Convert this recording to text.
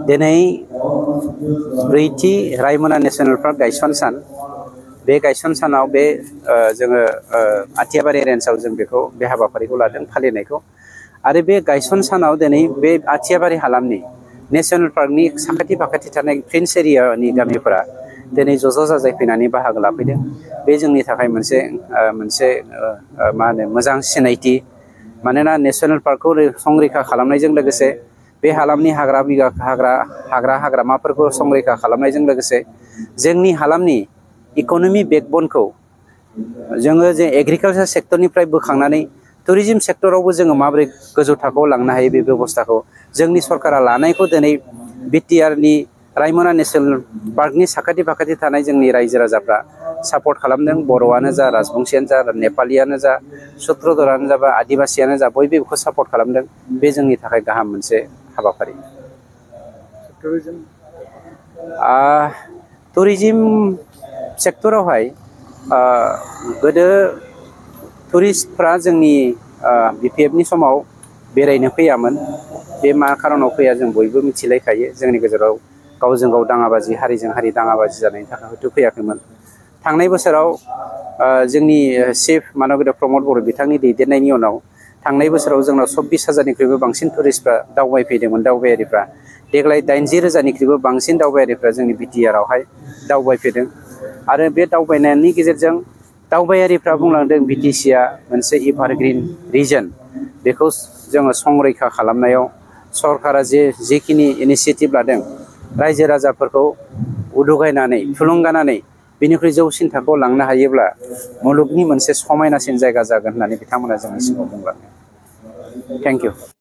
दिनै ब्रैथि Raimona national park गायसन सान बे गायसन सानाव बे जोङो आथियाबारि रेन्जआव जों बेखौ बे हाबाफारिखौ लादों फालिनायखौ आरो बे गायसन सानाव दिनै बे आथियाबारि हालामनि नेशनेल पार्कनि साखाथि फाखाथि थानाय प्रिन्स एरियानि गामिफोरा दिनै ज' जाजाय फैनानै बाहागो लाफैदों बे जोंनि थाखाय मोनसे मा होनो मोजां सिनायथि मानोना नेशनेल पार्कखौ संरैखा खालामनायजों लोगोसे बे हालामनि हाग्रामाफोरखौ संरैखा खालामनायजों लोगोसे जोंनि हालामनि इक'नमि बेकबनखौ जोङो जे एग्रिकालचार सेक्टरनिफ्राय बोखांनानै टुरिज्म सेक्टरावबो जोङो माबोरै गोजौ थाखोआव लांनो हायो बे बेबस्थाखौ जोंनि सरकारा लानायखौ दिनै बिटिआरनि रायमना नेशनेल पार्कनि साखाथि फाखाथि थानाय जोंनि रायजो राजाफ्रा सापर्ट खालामदों बर'आनो जा राजबंशियानो जा नेपालियानो जा सुत्रधरानो जा बा आदिबासियानो जा बयबो बेखौ सापर्ट खालामदों बे जोंनि थाखाय गाहाम मोनसे हाबाफारि टुरिज्म सेक्टरावहाय गोदो टुरिस्टफ्रा जोंनि बिपिएफनि समाव बेरायनो फैयामोन बे मा खारनाव फैया जों बयबो मिथिलायखायो जोंनि गेजेराव गावजों गाव दाङाबाजि हारिजों हारि दाङाबाजि जानायनि थाखाय हयथ' फैयाखैमोन थांनाय बोसोराव जोंनि चिफ मानबेन्द्र प्रमद बर' बिथांनि दैदेननायनि उनाव थांनाय बोसोराव जोंनाव 24,000निख्रुइबो बांसिन टुरिस्टफ्रा दावबायफैदोंमोन दावबायारिफ्रा देग्लाय 80,000निख्रुइबो बांसिन दावबायारिफ्रा जोंनि बिटिआरआवहाय दावबायफैदों आरो बे दावबायनायनि गेजेरजों दावबायारिफ्रा बुंलांदों बिटिसिआ मोनसे एभारग्रिन रिजन बेखौ जोङो संरैखा खालामनायाव सरकारा जेखिनि इनिशिएटिभ लादों रायजो राजाफोरखौ उदुगायनानै थुलुंगानानै बेनिख्रुइ जौसिन थाखोआव लांनो हायोब्ला मुलुगनि मोनसे समायनासिन जायगा जागोन होननानै बिथांमोना जोंनि सिगाङाव बुंलाङो। Thank you.